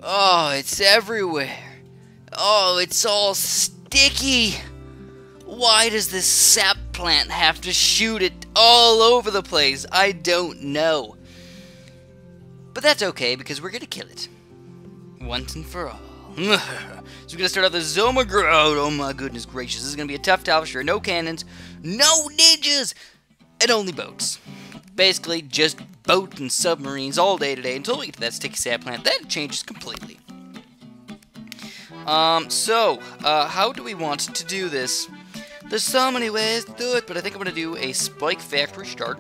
Oh, it's everywhere. Oh, it's all sticky. Why does this sap plant have to shoot it all over the place? I don't know. But that's okay, because we're going to kill it. Once and for all. So we're going to start off the ZOMG. Oh my goodness gracious. This is going to be a tough tower, sure. No cannons, no ninjas, and only boats. Basically, just boats and submarines all day today until we get to that sticky sap plant. Then it changes completely. How do we want to do this? There's so many ways to do it, but I think I'm going to do a spike factory start,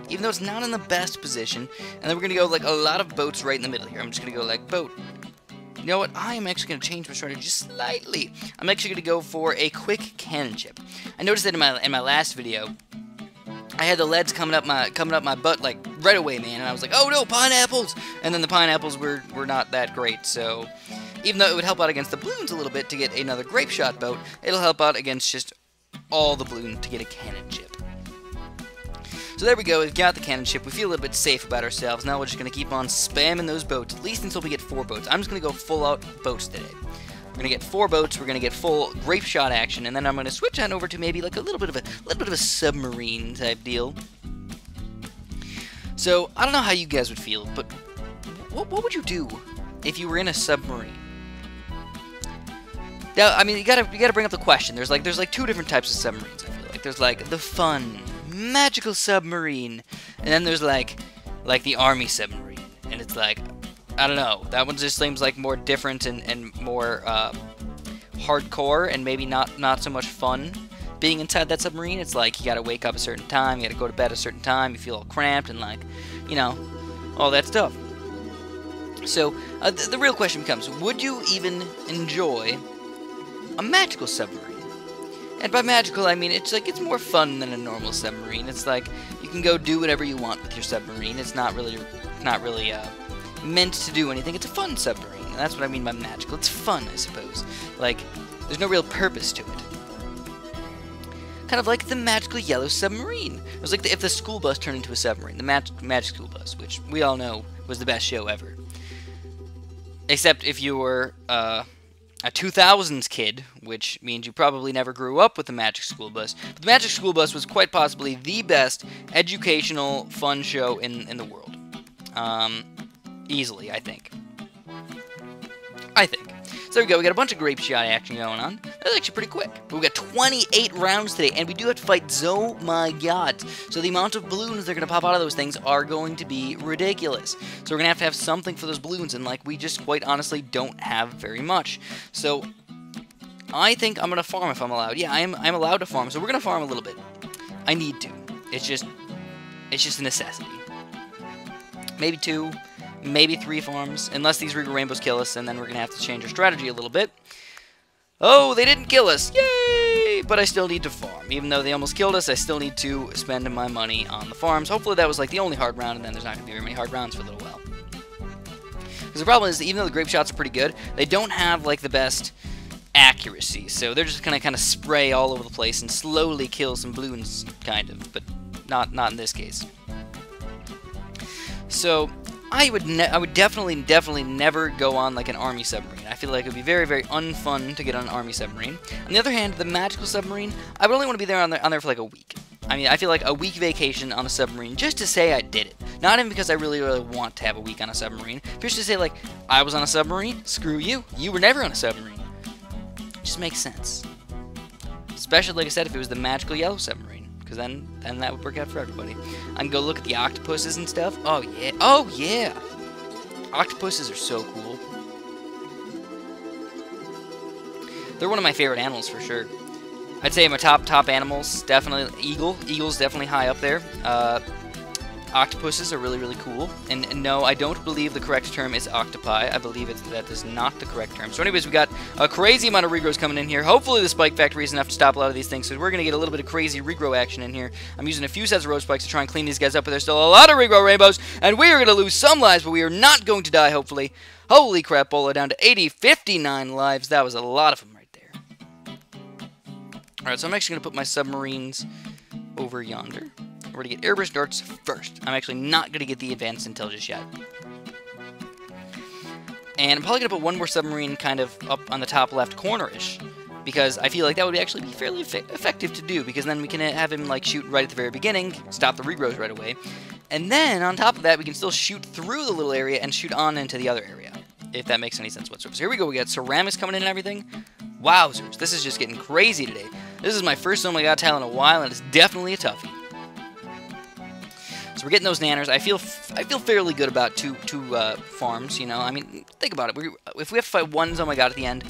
even though it's not in the best position. And then we're going to go like a lot of boats right in the middle here. I'm just going to go like boat. You know what? I am actually going to change my strategy just slightly. I'm actually going to go for a quick cannon chip. I noticed that in my last video, I had the leads coming up my butt like right away, man, and I was like, oh no, pineapples! And then the pineapples were not that great, so even though it would help out against the balloons a little bit to get another grape shot boat, it'll help out against just all the balloon to get a cannon chip. So there we go, we've got the cannon chip, we feel a little bit safe about ourselves. Now we're just going to keep on spamming those boats, at least until we get 4 boats. I'm just going to go full out boats today. We're going to get 4 boats, we're going to get full grape shot action, and then I'm going to switch on over to maybe like a little bit of a submarine type deal. So, I don't know how you guys would feel, but what would you do if you were in a submarine? Now, I mean, you gotta bring up the question. There's like 2 different types of submarines, I feel like. There's like the fun, magical submarine, and then there's like the army submarine, and it's like, I don't know, that one just seems like more different and more hardcore, and maybe not so much fun being inside that submarine. It's like you gotta wake up a certain time, you gotta go to bed a certain time, you feel all cramped and like, you know, all that stuff. So the real question becomes, would you even enjoy a magical submarine? And by magical, I mean it's more fun than a normal submarine. It's like you can go do whatever you want with your submarine. It's not really meant to do anything. It's a fun submarine. And that's what I mean by magical. It's fun, I suppose. Like there's no real purpose to it. Kind of like the magical yellow submarine. It was like if the school bus turned into a submarine. The magic school bus, which we all know was the best show ever. Except if you were a 2000s kid, which means you probably never grew up with the Magic School Bus. But the Magic School Bus was quite possibly the best educational fun show in the world. Easily, I think. So there we go, we got a bunch of grape shot action going on. That's actually pretty quick. We've got 28 rounds today, and we do have to fight ZOMG. So the amount of balloons that are going to pop out of those things are going to be ridiculous. So we're going to have something for those balloons, and like we just quite honestly don't have very much. So I think I'm going to farm if I'm allowed. Yeah, I'm allowed to farm, so we're going to farm a little bit. I need to. It's just a necessity. Maybe 2. Maybe 3 farms, unless these Regal Rainbows kill us, and then we're going to have to change our strategy a little bit. Oh, they didn't kill us! Yay! But I still need to farm. Even though they almost killed us, I still need to spend my money on the farms. Hopefully that was like the only hard round, and then there's not going to be very many hard rounds for a little while. Because the problem is, that even though the grape shots are pretty good, they don't have like the best accuracy. So they're just going to kind of spray all over the place and slowly kill some balloons, kind of. But not in this case. So I would definitely never go on like an army submarine. I feel like it would be very, very unfun to get on an army submarine. On the other hand, the magical submarine, I would only want to be there on there for like a week. I mean, I feel like a week vacation on a submarine just to say I did it. Not even because I really want to have a week on a submarine. Just to say like, I was on a submarine, screw you. You were never on a submarine. It just makes sense. Especially, like I said, if it was the magical yellow submarine. Because then that would work out for everybody. I can go look at the octopuses and stuff. Oh, yeah. Oh, yeah. Octopuses are so cool. They're one of my favorite animals for sure. I'd say my top animals, definitely eagle. Eagle's definitely high up there. Octopuses are really, really cool. And no, I don't believe the correct term is octopi. I believe that is not the correct term. So anyways, we got a crazy amount of regrows coming in here. Hopefully the spike factory is enough to stop a lot of these things, so we're going to get a little bit of crazy regrow action in here. I'm using a few sets of road spikes to try and clean these guys up, but there's still a lot of regrow rainbows, and we are going to lose some lives, but we are not going to die, hopefully. Holy crap, Bola down to 59 lives. That was a lot of them right there. Alright, so I'm actually going to put my submarines over yonder. We're going to get airburst darts first. I'm actually not going to get the advanced intel just yet. And I'm probably going to put one more submarine kind of up on the top left corner-ish, because I feel like that would actually be fairly effective to do, because then we can have him like shoot right at the very beginning, stop the regrowth right away, and then on top of that we can still shoot through the little area and shoot on into the other area, if that makes any sense whatsoever. So here we go, we got ceramics coming in and everything. Wowzers, this is just getting crazy today. This is my first Oh My God tile in a while, and it's definitely a toughie. So we're getting those nanners. I feel fairly good about two farms, you know. I mean, think about it. If we have to fight one Oh My God at the end,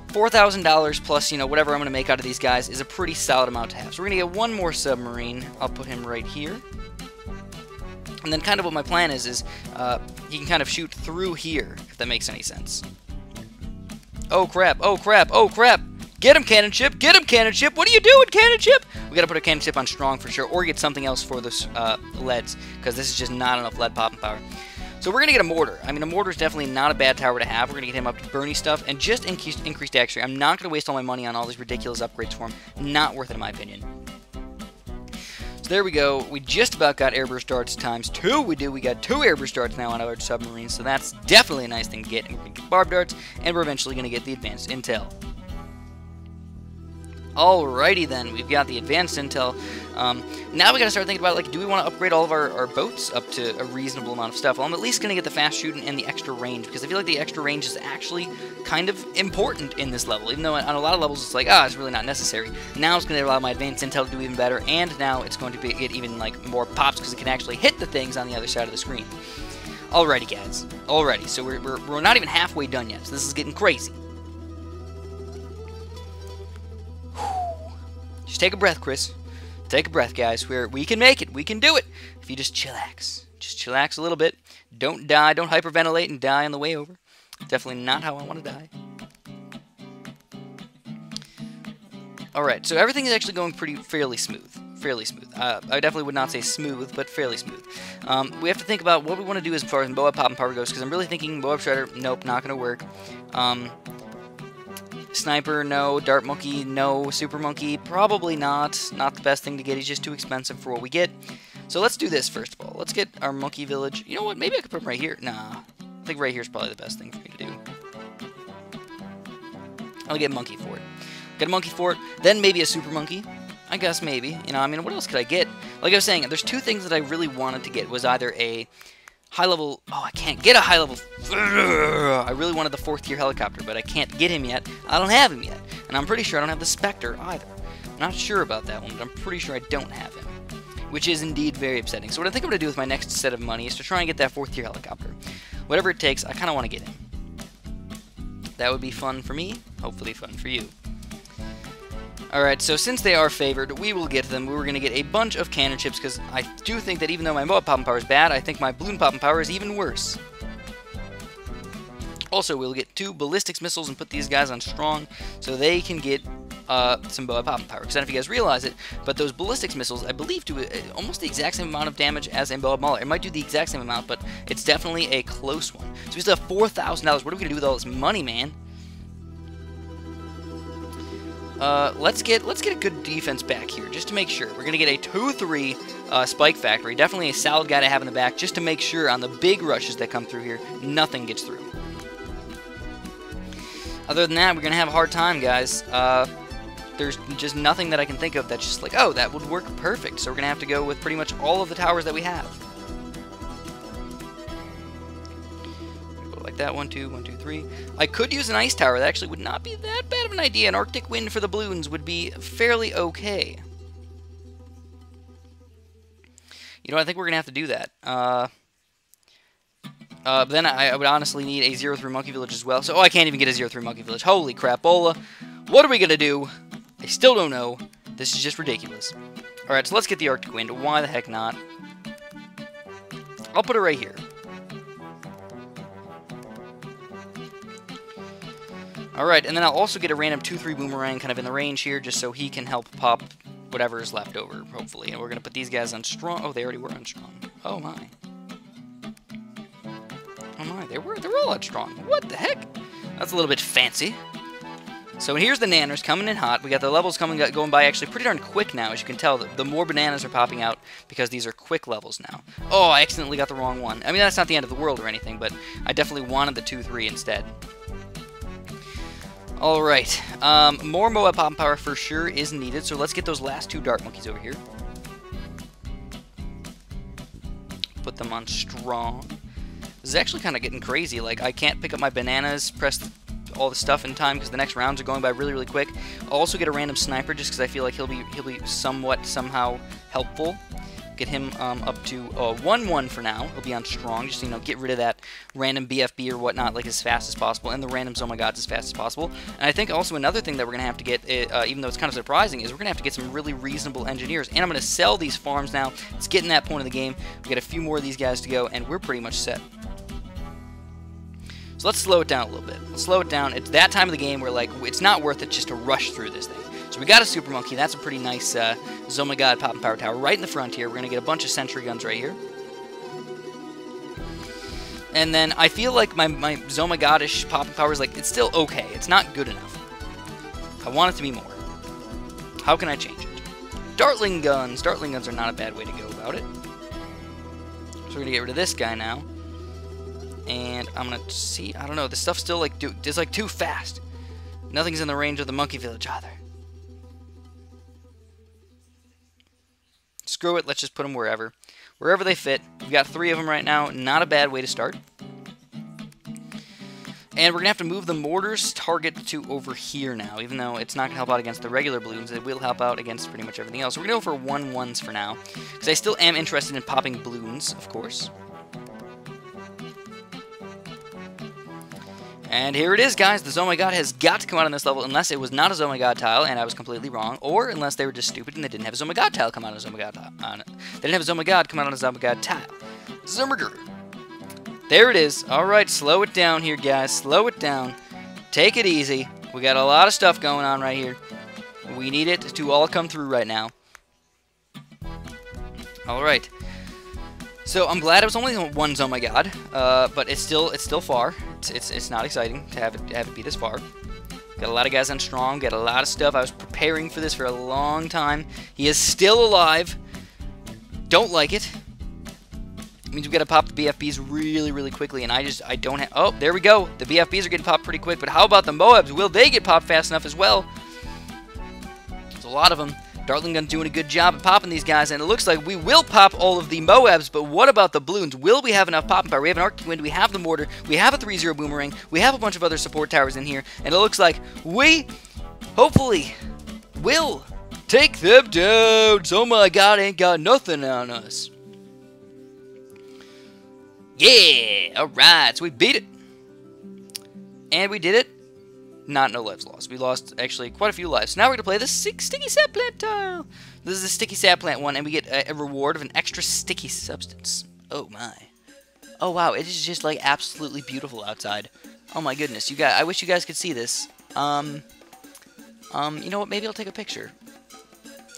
$4,000 plus, you know, whatever I'm going to make out of these guys is a pretty solid amount to have. So we're going to get one more submarine. I'll put him right here. And then kind of what my plan is he can kind of shoot through here, if that makes any sense. Oh crap, oh crap, oh crap! Get him, cannon ship! Get him, cannon ship! What are you doing, cannon ship? We gotta put a cannon ship on strong for sure, or get something else for those leads, because this is just not enough lead popping power. So we're gonna get a mortar. I mean, a mortar is definitely not a bad tower to have. We're gonna get him up to Bernie stuff and just increased accuracy. I'm not gonna waste all my money on all these ridiculous upgrades for him. Not worth it, in my opinion. So there we go. We just about got airburst darts times 2. We got 2 airburst darts now on our submarines, so that's definitely a nice thing to get. And we're gonna get barb darts, and we're eventually gonna get the advanced intel. Alrighty then, we've got the advanced intel. Now we gotta start thinking about, like, do we want to upgrade all of our boats up to a reasonable amount of stuff? Well, I'm at least gonna get the fast shooting and the extra range, because I feel like the extra range is actually kind of important in this level, even though on a lot of levels it's like, it's really not necessary. Now it's gonna allow my advanced intel to do even better, and now it's going to get even, like, more pops, because it can actually hit the things on the other side of the screen. Alrighty, guys. Alrighty, so we're not even halfway done yet, so this is getting crazy. Just take a breath, Chris. Take a breath, guys. We can make it. We can do it. If you just chillax. Just chillax a little bit. Don't die. Don't hyperventilate and die on the way over. Definitely not how I want to die. Alright, so everything is actually going fairly smooth. Fairly smooth. I definitely would not say smooth, but fairly smooth. We have to think about what we want to do as far as Moab Pop and Power goes, because I'm really thinking Moab Shredder, nope, not going to work. Sniper, no. Dart Monkey, no. Super Monkey, probably not. Not the best thing to get. He's just too expensive for what we get. So let's do this first of all. Let's get our Monkey Village. You know what? Maybe I could put him right here. Nah. I think right here is probably the best thing for me to do. I'll get Monkey Fort. Get a Monkey Fort, then maybe a Super Monkey. I guess maybe. You know, I mean, what else could I get? Like I was saying, there's two things that I really wanted to get. Was either a high-level... Oh, I can't get a high-level... I really wanted the 4th tier helicopter, but I can't get him yet. I don't have him yet. And I'm pretty sure I don't have the Spectre either. I'm not sure about that one, but I'm pretty sure I don't have him. Which is indeed very upsetting. So what I think I'm going to do with my next set of money is to try and get that 4th tier helicopter. Whatever it takes, I kind of want to get him. That would be fun for me. Hopefully fun for you. Alright, so since they are favored, we will get them. We're going to get a bunch of cannon chips, because I do think that even though my Moab Poppin' Power is bad, I think my Bloon Poppin' Power is even worse. Also, we'll get 2 ballistics missiles and put these guys on strong, so they can get some Moab Poppin' Power. Because I don't know if you guys realize it, but those ballistics missiles, I believe, do almost the exact same amount of damage as a Moab Mauler. It might do the exact same amount, but it's definitely a close one. So we still have $4,000. What are we going to do with all this money, man? Let's get a good defense back here, just to make sure. We're going to get a 2-3 Spike Factory. Definitely a solid guy to have in the back, just to make sure on the big rushes that come through here, nothing gets through. Other than that, we're going to have a hard time, guys. There's just nothing that I can think of that's just like, oh, that would work perfect. So we're going to have to go with pretty much all of the towers that we have. Like that, 1, 2, 1, 2, 3. I could use an ice tower. That actually would not be that bad of an idea. An Arctic wind for the balloons would be fairly okay. You know, I think we're gonna have to do that. Then I would honestly need a 0-3 Monkey Village as well. So, I can't even get a 0-3 Monkey Village. Holy crapola! What are we gonna do? I still don't know. This is just ridiculous. All right, so let's get the Arctic wind. Why the heck not? I'll put it right here. Alright, and then I'll also get a random 2-3 boomerang kind of in the range here, just so he can help pop whatever is left over, hopefully. And we're going to put these guys on strong. Oh, they already were on strong. Oh, my. Oh, my. They were all on strong. What the heck? That's a little bit fancy. So here's the nanners coming in hot. We got the levels going by actually pretty darn quick now. As you can tell, the more bananas are popping out because these are quick levels now. Oh, I accidentally got the wrong one. I mean, that's not the end of the world or anything, but I definitely wanted the 2-3 instead. Alright, more Moab Poppin' Power for sure is needed, so let's get those last 2 Dart Monkeys over here. Put them on strong. This is actually kind of getting crazy. Like, I can't pick up my bananas, press all the stuff in time because the next rounds are going by really, really quick. I'll also get a random sniper just because I feel like he'll be somehow helpful. Get him up to 1-1 for now. He'll be on strong, just, you know, get rid of that random BFB or whatnot, like, as fast as possible, and the random ZOMGs as fast as possible. And I think also another thing that we're going to have to get, even though it's kind of surprising, is we're going to have to get some really reasonable engineers. And I'm going to sell these farms now. It's getting that point of the game. We got a few more of these guys to go, and we're pretty much set. So let's slow it down a little bit. Let's slow it down. It's that time of the game where, like, it's not worth it just to rush through this thing. So we got a Super Monkey. That's a pretty nice ZOMG Poppin' Power Tower right in the front here. We're going to get a bunch of sentry guns right here. And then I feel like my ZOMG-ish Poppin' Power is, like, it's still okay. It's not good enough. I want it to be more. How can I change it? Dartling guns. Dartling guns are not a bad way to go about it. So we're going to get rid of this guy now. And I'm going to see, I don't know, this stuff's still, like, it's, like, too fast. Nothing's in the range of the monkey village either. Screw it, let's just put them wherever. Wherever they fit. We've got 3 of them right now. Not a bad way to start. And we're going to have to move the mortar's target to over here now. Even though it's not going to help out against the regular balloons, it will help out against pretty much everything else. We're going to go for 1-1s for now. Because I still am interested in popping balloons, of course. And here it is, guys. The ZOMG has got to come out on this level unless it was not a ZOMG tile and I was completely wrong, or unless they were just stupid and they didn't have a ZOMG tile come out on a ZOMG tile. They didn't have a ZOMG come out on a ZOMG tile. ZOMG. There it is. All right, slow it down here, guys. Slow it down. Take it easy. We got a lot of stuff going on right here. We need it to all come through right now. All right. So I'm glad it was only one ZOMG, but it's still far. It's not exciting to have it be this far. Got a lot of guys on strong. Got a lot of stuff. I was preparing for this for a long time. He is still alive. Don't like it. It means we got to pop the BFBs really, really quickly, and I don't have. Oh, there we go. The BFBs are getting popped pretty quick. But how about the Moabs? Will they get popped fast enough as well? There's a lot of them. Dartling Gun's doing a good job of popping these guys, and it looks like we will pop all of the Moabs, but what about the Bloons? Will we have enough popping power? We have an Arctic Wind, we have the Mortar, we have a 3-0 Boomerang, we have a bunch of other support towers in here, and it looks like we, hopefully, will take them down. Oh my god, ain't got nothing on us. Yeah! Alright, so we beat it. And we did it. Not no lives lost. We lost, actually, quite a few lives. So now we're going to play the Sticky Sap Plant tile. This is the Sticky Sap Plant one, and we get a reward of an extra sticky substance. Oh, my. Oh, wow. It is just, like, absolutely beautiful outside. Oh, my goodness. You guys, I wish you guys could see this. You know what? Maybe I'll take a picture.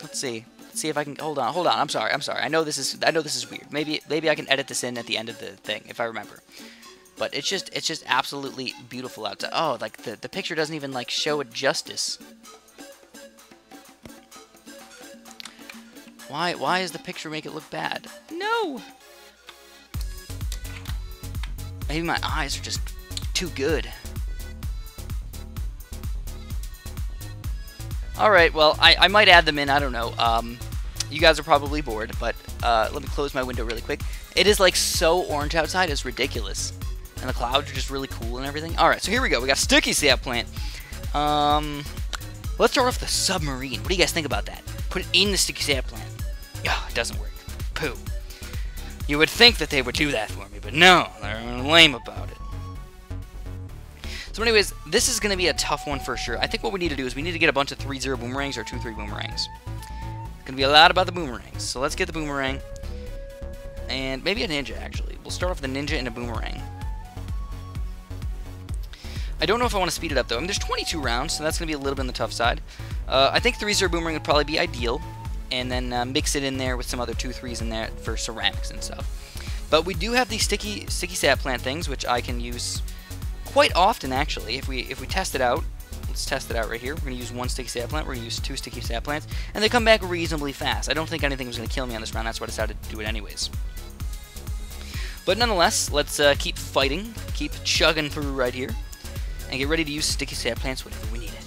Let's see. Let's see if I can... Hold on. I'm sorry. I know this is weird. Maybe I can edit this in at the end of the thing, if I remember. But it's just absolutely beautiful outside. Oh, like the picture doesn't even like show it justice. Why does the picture make it look bad? No. Maybe my eyes are just too good. All right, well, I might add them in. I don't know. You guys are probably bored, but let me close my window really quick. It is like so orange outside. It's ridiculous. And the clouds are just really cool and everything. Alright, so here we go. We got Sticky Sap Plant. Let's start off the submarine. What do you guys think about that? Put it in the Sticky Sap Plant. Oh, it doesn't work. Pooh. You would think that they would do that for me, but no. They're lame about it. So anyways, this is going to be a tough one for sure. I think what we need to do is we need to get a bunch of 3-0 Boomerangs or 2-3 Boomerangs. It's going to be a lot about the Boomerangs. So let's get the Boomerang. And maybe a Ninja, actually. We'll start off with a Ninja and a Boomerang. I don't know if I want to speed it up, though. I mean, there's 22 rounds, so that's going to be a little bit on the tough side. I think 3-0 Boomerang would probably be ideal, and then mix it in there with some other 2-3s in there for ceramics and stuff. But we do have these sticky sap plant things, which I can use quite often, actually. If we test it out, let's test it out right here. We're going to use 1 sticky sap plant. We're going to use 2 sticky sap plants. And they come back reasonably fast. I don't think anything was going to kill me on this round. That's why I decided to do it anyways. But nonetheless, let's keep fighting. Keep chugging through right here. And get ready to use sticky sap plants whenever we need it.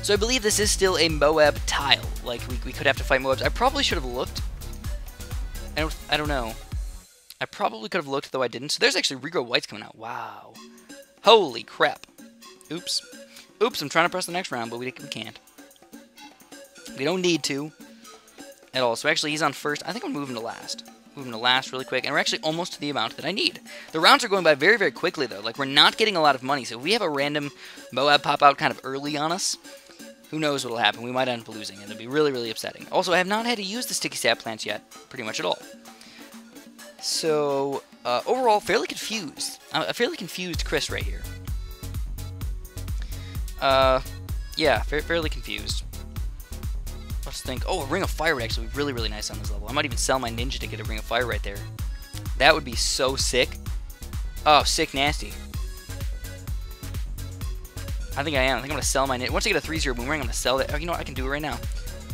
So I believe this is still a Moab tile. Like, we could have to fight Moabs. I probably should have looked. I don't know. I probably could have looked, though I didn't. So there's actually regrow whites coming out. Wow. Holy crap. Oops. Oops, I'm trying to press the next round, but we can't. We don't need to at all. So actually, he's on first. I think I'm moving to last. Moving to last really quick. And we're actually almost to the amount that I need. The rounds are going by very, very quickly, though. Like, we're not getting a lot of money. So if we have a random Moab pop out kind of early on us, who knows what will happen. We might end up losing, and it'll be really, really upsetting. Also, I have not had to use the sticky sap plants yet, pretty much at all. So, overall, fairly confused. A fairly confused Chris right here. Yeah, fairly confused. Let's think. Oh, a Ring of Fire would actually be really, really nice on this level. I might even sell my ninja to get a Ring of Fire right there. That would be so sick. Oh, sick nasty. I think I am. I think I'm going to sell my ninja. Once I get a 3-0 boomerang, I'm going to sell that. Oh, you know what? I can do it right now.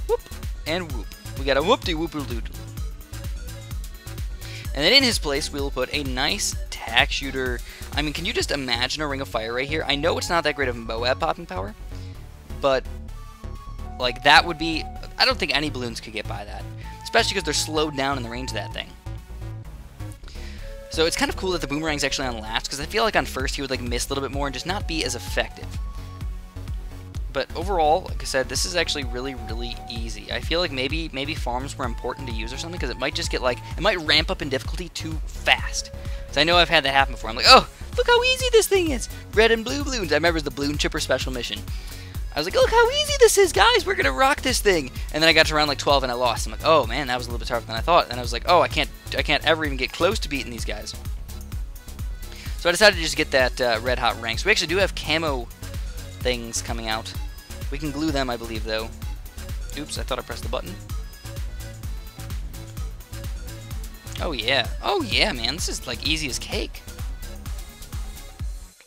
Whoop. And whoop. We got a whoop-de-whoop-a-doodle. And then in his place, we'll put a nice tack shooter. I mean, can you just imagine a Ring of Fire right here? I know it's not that great of Moab popping power, but, like, that would be... I don't think any balloons could get by that, especially because they're slowed down in the range of that thing. So it's kind of cool that the boomerang's actually on last, because I feel like on first he would, like, miss a little bit more and just not be as effective. But overall, like I said, this is actually really, really easy. I feel like maybe farms were important to use or something, because it might just get, like, it might ramp up in difficulty too fast. So I know I've had that happen before. I'm like, oh, look how easy this thing is. Red and blue balloons. I remember it was the Balloon Chipper Special Mission. I was like, look how easy this is, guys. We're going to rock this thing. And then I got to round, like, 12 and I lost. I'm like, oh, man, that was a little bit tougher than I thought. And I was like, oh, I can't ever even get close to beating these guys. So I decided to just get that red hot rank. So we actually do have camo things coming out. We can glue them, I believe, though. Oops, I thought I pressed the button. Oh, yeah. Oh, yeah, man. This is, like, easy as cake.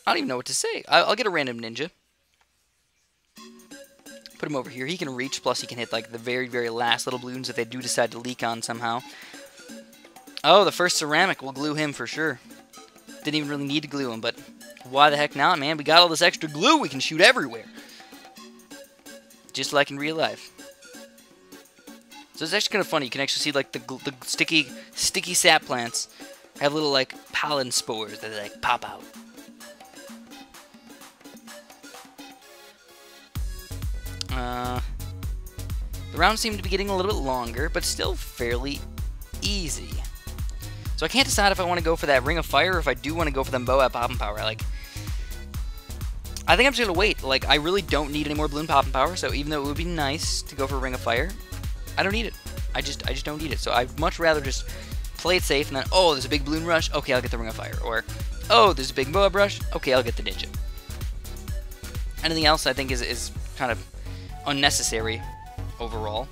I don't even know what to say. I'll get a random ninja. Put him over here. He can reach, plus he can hit, like, the very, very last little balloons if they do decide to leak on somehow. Oh, the first ceramic. We'll glue him for sure. Didn't even really need to glue him, but why the heck not, man? We got all this extra glue. We can shoot everywhere. Just like in real life. So it's actually kind of funny. You can actually see, like, the sticky sap plants have little, like, pollen spores that, like, pop out. The rounds seem to be getting a little bit longer, but still fairly easy. So I can't decide if I want to go for that Ring of Fire or if I do want to go for the Moab Poppin' Power. Like, I think I'm just going to wait. Like, I really don't need any more Balloon Poppin' Power, so even though it would be nice to go for a Ring of Fire, I don't need it. I just don't need it. So I'd much rather just play it safe and then, oh, there's a big Balloon Rush, okay, I'll get the Ring of Fire. Or, oh, there's a big Moab Rush, okay, I'll get the Ninja. Anything else I think is kind of unnecessary overall.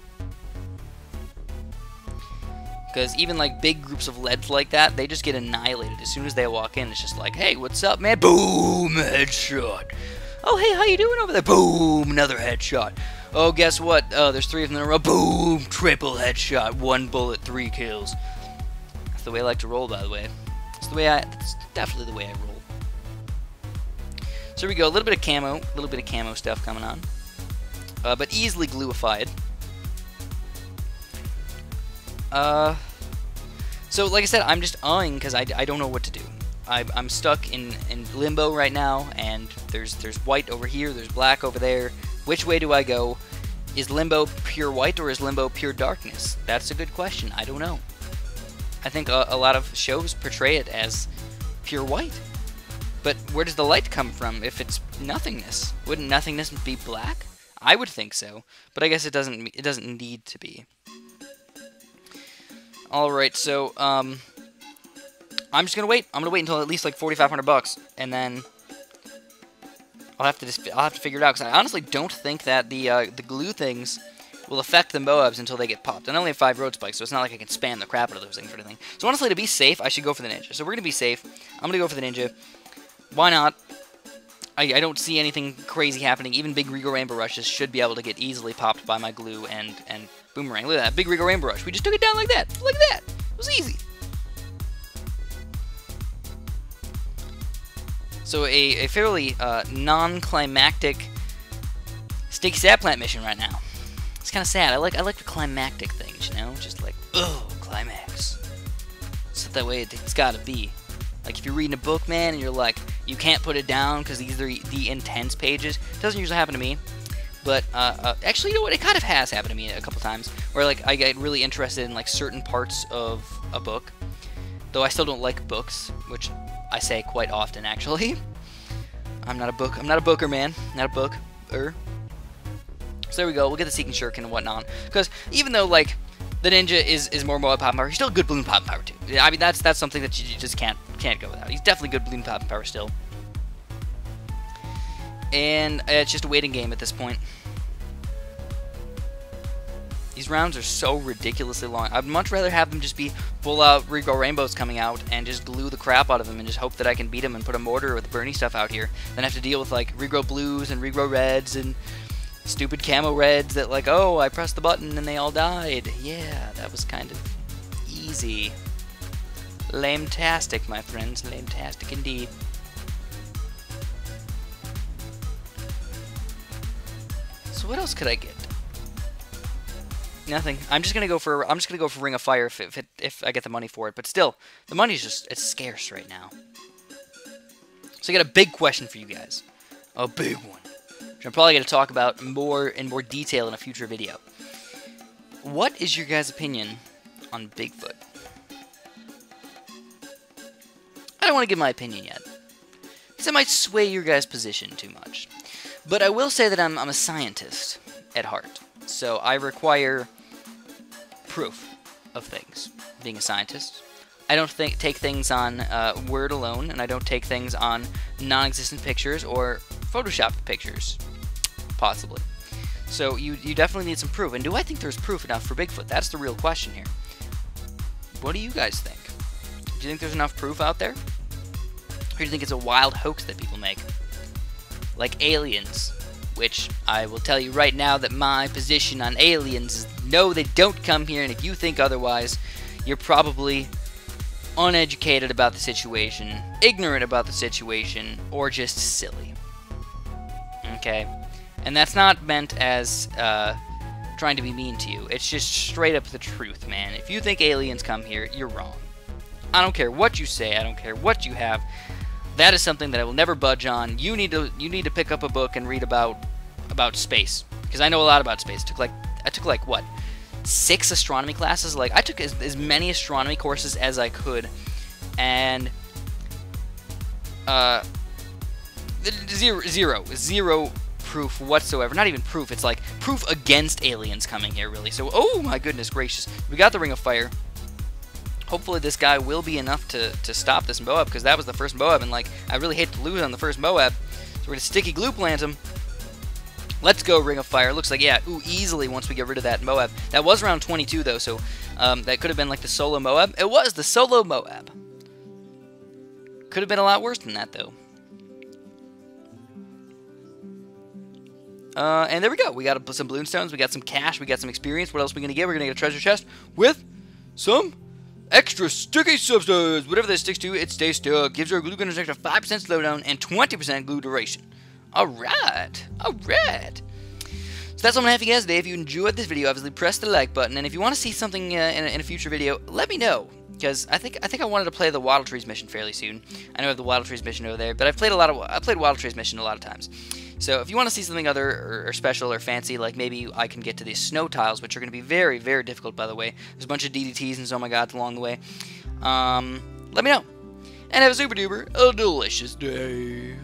Because even, like, big groups of leads like that, they just get annihilated. As soon as they walk in, it's just like, hey, what's up, man? Boom! Headshot. Oh, hey, how you doing over there? Boom! Another headshot. Oh, guess what? Oh, there's 3 of them in a row. Boom! Triple headshot. 1 bullet, 3 kills. That's the way I like to roll, by the way. That's definitely the way I roll. So here we go. A little bit of camo stuff coming on. But easily gluified. So like I said, I'm just because I don't know what to do. I'm stuck in limbo right now, and there's white over here, there's black over there. Which way do I go? Is limbo pure white or is limbo pure darkness? That's a good question. I don't know. I think a lot of shows portray it as pure white. But where does the light come from if it's nothingness? Wouldn't nothingness be black? I would think so, but I guess it doesn't need to be. Alright, so, I'm just gonna wait. I'm gonna wait until at least, like, 4,500 bucks, and then I'll have to figure it out, because I honestly don't think that the glue things will affect the Moabs until they get popped. And I only have 5 road spikes, so it's not like I can spam the crap out of those things or anything. So honestly, to be safe, I should go for the Ninja. So we're gonna be safe. I'm gonna go for the Ninja. Why not? I don't see anything crazy happening. Even big Regal Rainbow Rushes should be able to get easily popped by my glue and boomerang. Look at that, big Regal Rainbow Rush. We just took it down like that. Like that. It was easy. So a fairly non-climactic sticky sap plant mission right now. It's kind of sad. I like the climactic things, you know, just like climax. So that way it's got to be. Like if you're reading a book, man, and you're like, you can't put it down because these are the intense pages. It doesn't usually happen to me, but actually, you know what? It kind of has happened to me a couple times, where like I get really interested in like certain parts of a book, though I still don't like books, which I say quite often actually. I'm not a booker, man. Not a booker. So there we go. We'll get the Seeking Shuriken and whatnot, because even though like the ninja is more Moab Popping Power, he's still good balloon popping power too. I mean that's something that you just can't go without. He's definitely good balloon popping power still. And it's just a waiting game at this point. These rounds are so ridiculously long. I'd much rather have them just be full-out Regal Rainbows coming out and just glue the crap out of them and just hope that I can beat them and put a mortar with Bernie stuff out here than have to deal with like Regal Blues and Regal Reds and stupid camo Reds that like, oh, I pressed the button and they all died. Yeah, that was kind of easy. Lame-tastic, my friends. Lame-tastic indeed. So what else could I get? Nothing. I'm just gonna go for Ring of Fire if I get the money for it. But still, the money's it's scarce right now. So I got a big question for you guys, a big one, which I'm probably gonna talk about in more detail in a future video. What is your guys' opinion on Bigfoot? I don't want to give my opinion yet, because it might sway your guys' position too much. But I will say that I'm a scientist at heart, so I require proof of things. Being a scientist, I don't take things on word alone, and I don't take things on non-existent pictures or photoshopped pictures, possibly. So you definitely need some proof. And do I think there's proof enough for Bigfoot? That's the real question here. What do you guys think? Do you think there's enough proof out there? Or do you think it's a wild hoax that people make? Like aliens, which I will tell you right now that my position on aliens is no, they don't come here, and if you think otherwise, you're probably uneducated about the situation, ignorant about the situation, or just silly. Okay? And that's not meant as trying to be mean to you. It's just straight up the truth, man. If you think aliens come here, you're wrong. I don't care what you say, I don't care what you have. That is something that I will never budge on. You need to pick up a book and read about space, because I know a lot about space. I took like what, 6 astronomy classes? Like I took as many astronomy courses as I could, and zero proof whatsoever. Not even proof. It's like proof against aliens coming here, really. So, oh my goodness gracious, we got the Ring of Fire. Hopefully this guy will be enough to stop this Moab, because that was the first Moab, and like I really hate to lose on the first Moab. So we're gonna sticky glue plant him. Let's go, Ring of Fire. Looks like, yeah, easily once we get rid of that Moab. That was round 22 though, so that could have been like the solo Moab. It was the solo Moab. Could have been a lot worse than that though. And there we go. We got some Bloon Stones, we got some cash, we got some experience. What else are we gonna get? We're gonna get a treasure chest with some extra sticky substance. Whatever that sticks to, it stays stuck. Gives our glue gun an extra 5% slowdown and 20% glue duration. Alright. Alright. So that's all I'm gonna have for you guys today. If you enjoyed this video, obviously press the like button. And if you want to see something in a future video, let me know. Because I think I wanted to play the Waddle Trees mission fairly soon. I know I have the Waddle Trees mission over there, but I've played Waddle Trees mission a lot of times. So if you want to see something other or special or fancy, like maybe I can get to these snow tiles, which are going to be very, very difficult, by the way. There's a bunch of DDTs and oh my god along the way. Let me know. And have a super duper, a delicious day.